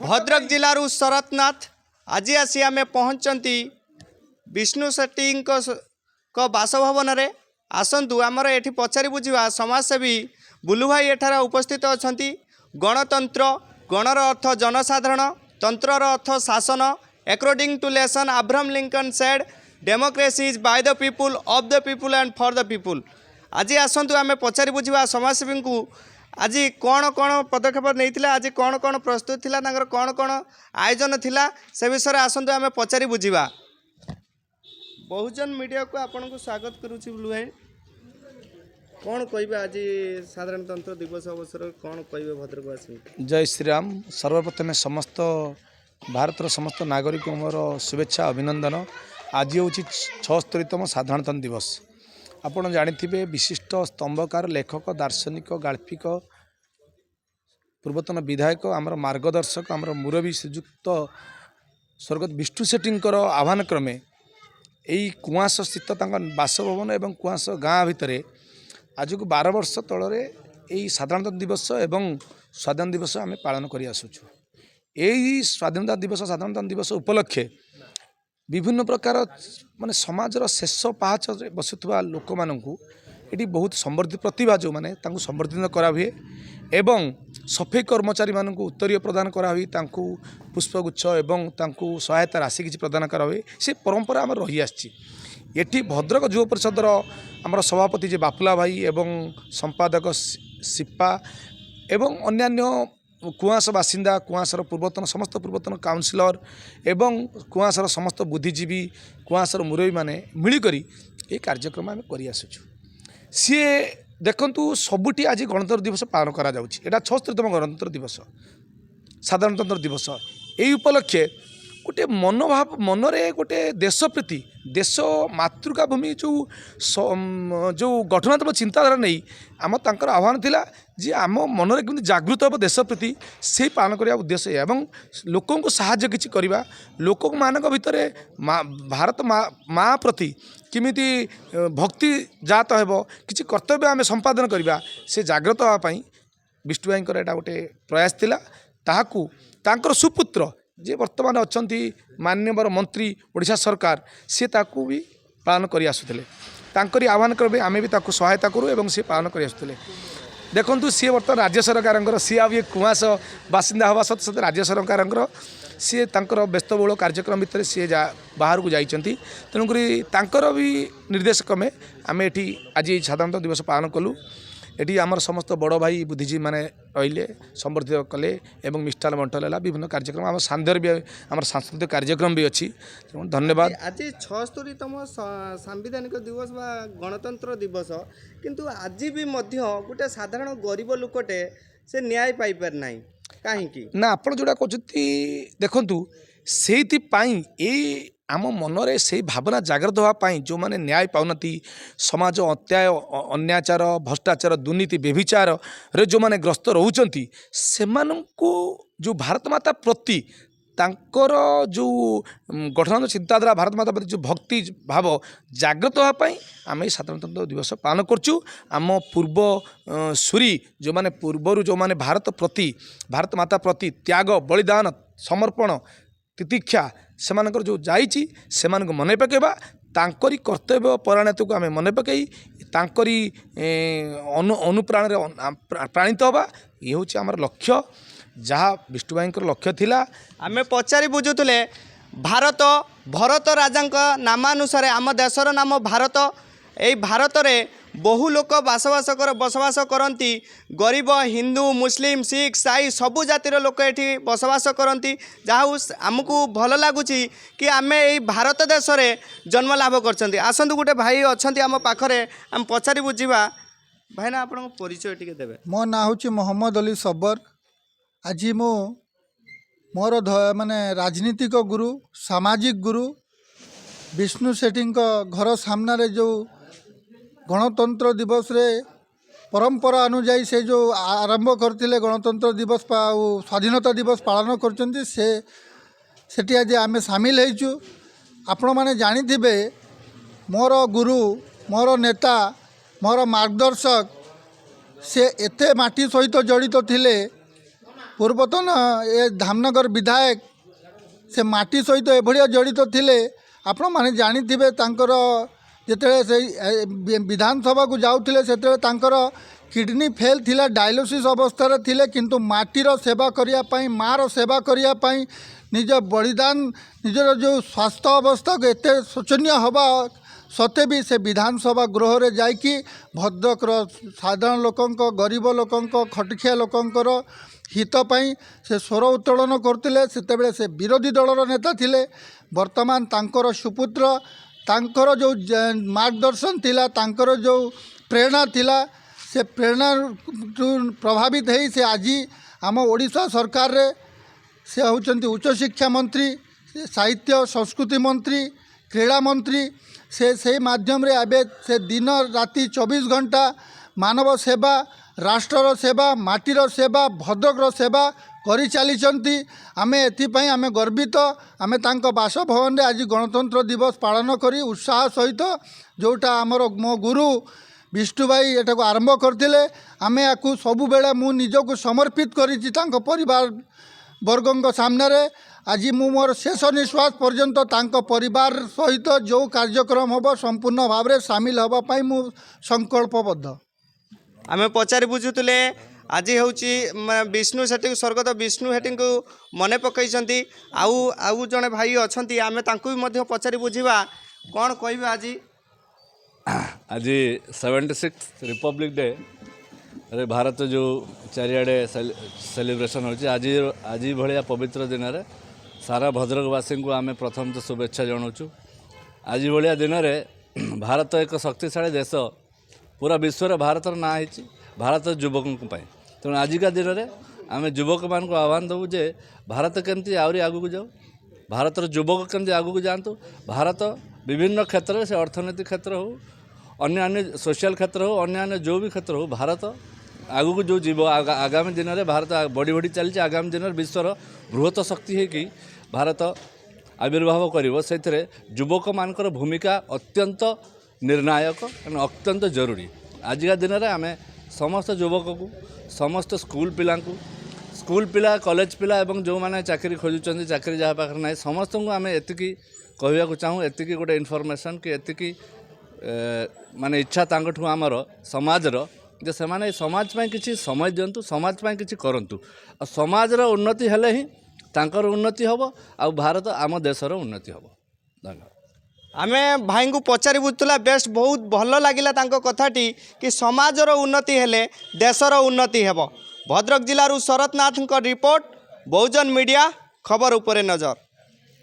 भद्रक जिलूर शरतनाथ आज आसी आम पहुँचती विष्णु शेट्टी बासभवन में आसतु आमर ये पचारि बुझा समाजसेवी बुलू भाई एठार उपस्थित अच्छा गणतंत्र गणर अर्थ जनसाधारण तंत्रर अर्थ शासन according to lesson Abraham Lincoln said democracy is by the people of the people and for the people. आज आसतु आम पचारि बुझा समाजसेवी को आज कौन कौन पदक्षेप नहीं आज कौन कौन प्रस्तुत थिला कौन कौन आयोजन थिला से विषय आसतु आम पचारि बुझा। बहुजन मीडिया को आपन को स्वागत करुछि बुलू भाई कौन कहे आज साधारणतंत्र दिवस अवसर कौन कहे भद्रकवासी। जय श्रीराम। सर्वप्रथमे समस्त भारतर समस्त नागरिक मोर शुभेच्छा अभिनंदन। आज हूँ 76तम साधारणतंत्र दिवस। आपड़ जानी विशिष्ट स्तंभकार लेखक दार्शनिक गाल्पिक पूर्वतन विधायक आमर मार्गदर्शक आमर मुरबी श्रीजुक्त स्वर्गत विष्णु शेट्टी आह्वान क्रमे यही कुआस स्थित बासभवन एवं कुआस गाँ भितर आज को 12 वर्ष तल साधारणतंत्र दिवस एवं स्वाधीन दिवस आम पालन कर आसुचु। यही स्वाधीनता दिवस साधारणतंत्र दिवस उपलक्षे विभिन्न प्रकार माने समाजर शेष पाहाच बसुवा लोक मानू ये बहुत समृद्धि प्रतिभा जो मैंने संवर्धित करा हुए एवं सफाई कर्मचारी मानू उत्तरीय प्रदान करा हुई पुष्पगुच्छ एवं सहायता राशि किसी प्रदान करा हुए से परंपरा आम रही आसी। एटी भद्रक युव परिषदर आमर सभापति जे बापुला भाई एवं संपादक सिप्पा एवं अन्यान्य कुआस बासिंदा कुआसर पूर्वतन समस्त पूर्वतन काउंसिलर एवं कुआसर समस्त बुद्धिजीवी कुआसर मुरबी माने मिलिकरी ये कार्यक्रम आम कर आसुचु। सी देखु सबुटी आज गणतंत्र दिवस पालन करा जाउछि। एटा 76तम गणतंत्र दिवस साधारणतंत्र दिवस। यही उपलक्षे गोटे मनोभाव मनरे गोटे देश प्रति देश मातृका भूमि जो गठनात्मक चिंताधारा नहीं आम तांकर आह्वान थिला जे आम मनरे केमि जागृत हो देश प्रति से पालन करने उद्देश्य एवं लोकों को साहाय्य किछि करिबा लोक मानक भितर भारत माँ प्रति किमिति भक्ति जात हेबो किछि कर्तव्य आम संपादन करबा से जागृत होगा पाई विष्णु भाईंकर एटा गोटे प्रयास थिला। ताहाकू तांकर सुपुत्र जे वर्तमान अच्छी माननीय मंत्री ओडिशा सरकार सी ताकू भी पालन कर आसुले तांकरी आह्वान क्रमे आम भी ताकू सहायता करूँ एवं सी पालन कर आसुले। देखु सी बर्तमान राज्य सरकार सी आ कुआस बासिंदा हवा सत सत राज्य सरकार सी तांकर व्यस्तबहुल कार्यक्रम भितर सी बाहर को जाइंट तेणुक भी निर्देश क्रमे आम ये आज साधारणतंत्र दिवस पालन कलु। एटी आमर समस्त बड़ भाई बुद्धिजीवी माने रहिले संवर्धित कले एवं मिष्टान बंटन है विभिन्न कार्यक्रम आम सांदर भी आम सांस्कृतिक कार्यक्रम भी अच्छी। धन्यवाद। आज 76तम सांविधानिक दिवस बा गणतंत्र दिवस किंतु आज भी गोटे साधारण गरीब लोकटे से न्याय पाई पार ना कहीं ना आप जोड़ा कहते देखु से आम मनरे से भावना जागृत होगापाई जो मैंने न्याय पाउनती समाज अन्याचार भ्रष्टाचार दुर्नीति व्यभिचार रे जो मैंने ग्रस्त रोचंती से जो भारत माता प्रति तांकर जो गठन चिंताधारा भारत माता प्रति जो भक्ति भाव जागृत होगापाई आम ये साधारणतंत्र दिवस पालन करचु। आम पूर्व सूरी जो मैंने पूर्वर जो मैंने भारत माता प्रति त्याग बलिदान समर्पण तितिक्षा सेमानकर जो जाइछि सेमानक मन पकेबा तांकरी कर्तव्य परायणता को आम मन पकई तांकरी अनुप्राण प्राणित होगा ये हूँ आम लक्ष्य जहाँ विष्णु भाई लक्ष्य थिला। आम पचारि बुझुले भारत भरत राजा नामानुसार आम देशर नाम भारत। यही भारत रे बहु लोक बसवास करती गरीब हिंदू मुस्लिम सिख साई सबु जातिर लोक ये बसवास करती जहाँ आमको भल लगुच कि आम यही भारत देश में जन्म लाभ कर। आसतु गोटे भाई अच्छा आम पाखरे आम पचारि बुझा भाई ना आप परिचय टी देवे। मो ना हूँ मोहम्मद अली सब्बर। आज मोर माने राजनीतिक गुरु सामाजिक गुरु विष्णु शेट्टी घर सामने जो गणतंत्र दिवस रे परंपरा अनुजाई से जो आरंभ करते गणतंत्र दिवस स्वाधीनता दिवस पालन कर सेठी आज आम सामिल होइचु। आपण माने जानिथिबे मोर गुरु मोर नेता मोर मार्गदर्शक से एते माटी सहित जड़ित थिले ପୂର୍ବତନ ଏ ଧାମନଗର ବିଧାୟକ ସେ ମାଟି ସହିତ ଏଭଳିଆ ଜଡ଼ିତ ଥିଲେ ଆପଣମାନେ ଜାଣିଥିବେ ତାଙ୍କର ଯେତେବେଳେ ସେଇ ବିଧାନସଭାକୁ ଯାଉଥିଲେ ସେତେବେଳେ ତାଙ୍କର କିଡ଼ନୀ ଫେଲ୍ ଥିଲା, ଡାଇଲୋସିସ୍ ଅବସ୍ଥାରେ ଥିଲେ, କିନ୍ତୁ ମାଟିର ସେବା କରିବା ପାଇଁ ମାଆର ସେବା କରିବା ପାଇଁ ନିଜ ବଳିଦାନ ନିଜର ଯେଉଁ ସ୍ୱାସ୍ଥ୍ୟ ଅବସ୍ଥାକୁ ଏତେ ଶୋଚନୀୟ ହେବା ସତ୍ତ୍ୱେ ବି ସେ ବିଧାନସଭା ଗୃହରେ ଯାଇକି ଭଦ୍ରକର ସାଧାରଣ ଲୋକଙ୍କ ଗରିବ ଲୋକଙ୍କ ଖଟିଖିଆ ଲୋକଙ୍କର ହିତ ପାଇଁ ସେ ସ୍ୱର ଉତ୍ତୋଳନ କରୁଥିଲେ। ସେତେବେଳେ ସେ ବିରୋଧୀ ଦଳର ନେତା ଥିଲେ। ବର୍ତ୍ତମାନ ତାଙ୍କର ସୁପୁତ୍ର ତାଙ୍କର ଯେଉଁ ମାର୍ଗଦର୍ଶନ ଥିଲା, ତାଙ୍କର ଯେଉଁ ପ୍ରେରଣା ଥିଲା, ସେ ପ୍ରେରଣାରୁ ପ୍ରଭାବିତ ହେଇ ସେ ଆଜି ଆମ ଓଡ଼ିଶା ସରକାରରେ ସେ ହେଉଛନ୍ତି ଉଚ୍ଚଶିକ୍ଷା ମନ୍ତ୍ରୀ, ସାହିତ୍ୟ ସଂସ୍କୃତି ମନ୍ତ୍ରୀ, କ୍ରୀଡ଼ା ମନ୍ତ୍ରୀ। ସେ ସେଇ ମାଧ୍ୟମରେ ଏବେ ସେ ଦିନ ରାତି 24 ଘଣ୍ଟା ମାନବ ସେବା, ରାଷ୍ଟ୍ରର ସେବା, ମାଟିର ସେବା, ଭଦ୍ରକର ସେବା କରିଚାଲିଛନ୍ତି। ଆମେ ଏଥିପାଇଁ ଆମେ ଗର୍ବିତ। ଆମେ ତାଙ୍କ ବାସଭବନରେ ଆଜି ଗଣତନ୍ତ୍ର ଦିବସ ପାଳନ କରି ଉତ୍ସାହ ସହିତ ଯେଉଁଟା ଆମର ମୋ ଗୁରୁ ବିଷ୍ଣୁ ଭାଇ ଏଟାକୁ ଆରମ୍ଭ କରିଥିଲେ, ଆମେ ୟାକୁ ସବୁବେଳେ ମୁଁ ନିଜକୁ ସମର୍ପିତ କରିଛି ତାଙ୍କ ପରିବାର ବର୍ଗଙ୍କ ସାମ୍ନାରେ। ଆଜି ମୁଁ ମୋର ଶେଷ ନିଶ୍ୱାସ ପର୍ଯ୍ୟନ୍ତ ତାଙ୍କ ପରିବାର ସହିତ ଯେଉଁ କାର୍ଯ୍ୟକ୍ରମ ହେବ ସମ୍ପୂର୍ଣ୍ଣ ଭାବରେ ସାମିଲ ହେବା ପାଇଁ ମୁଁ ସଂକଳ୍ପବଦ୍ଧ। ଆମେ ପଚାରି ବୁଝୁଥିଲେ ଆଜି ହେଉଛି ବିଷ୍ଣୁ ସେଠୀ ସ୍ୱର୍ଗତ ବିଷ୍ଣୁ ସେଠୀଙ୍କୁ ମନେ ପକାଇଛନ୍ତି। ଆଉ ଜଣେ ଭାଇ ଅଛନ୍ତି, ଆମେ ତାଙ୍କୁ ବି ମଧ୍ୟ ପଚାରି ବୁଝିବା କ'ଣ କହିବେ ଆଜି। आज 76 रिपब्लिक डे रे भारत जो चारिआडे सेलिब्रेशन होची आज भाया पवित्र दिन में सारा भद्रकवासी को आम प्रथम तो शुभेच्छा जनाऊँ। आज भाया दिन में भारत एक शक्तिशाली देश, पूरा विश्व में भारत ना है भारत युवकों तेणु आजिका दिन में आम युवक मान आह्वान देवु जे भारत केमती आहरी आगू जाऊ, भारतर युवक केमती आगू जातु। भारत विभिन्न क्षेत्र में से अर्थनीति क्षेत्र हो, अन्य सोशल क्षेत्र हो, अन्य जो भी क्षेत्र हो, भारत आगू जो जीव आगामी दिन में भारत बढ़ी बढ़ी चलती। आगामी दिन में विश्वर बृहत शक्ति है कि भारत आविर्भाव कर से युवक मान भूमिका अत्यंत निर्णायक अत्यंत जरूरी। आजिका दिन में आम समस्त युवक को, समस्त स्कूल पिला कॉलेज पिला एवं जो मैंने चाकरी खोजुंट चाकरी जहाँ पाखे ना समस्त को आम एति कहवाक चाहूँ, एति गोटे इनफर्मेशन कि एति माने इच्छा तांगठू आमर समाजर जे से माने समाज पाई किसी समय दिंतु, समाज पाई किसी करंतु। समाजर उन्नति हेले ही तांकर उन्नति हबो आ भारत आम देशर उन्नति हबो। धन्यवाद। आमे भाई को पचारि बुझुला बेस्ट बहुत भल लगिला तांको कथाटी कि समाजर उन्नति हेले देशर उन्नति हेबो। भद्रक जिल्लारू शरद नाथଙ୍କ रिपोर्ट, बहुजन मीडिया, खबर उपरे नजर।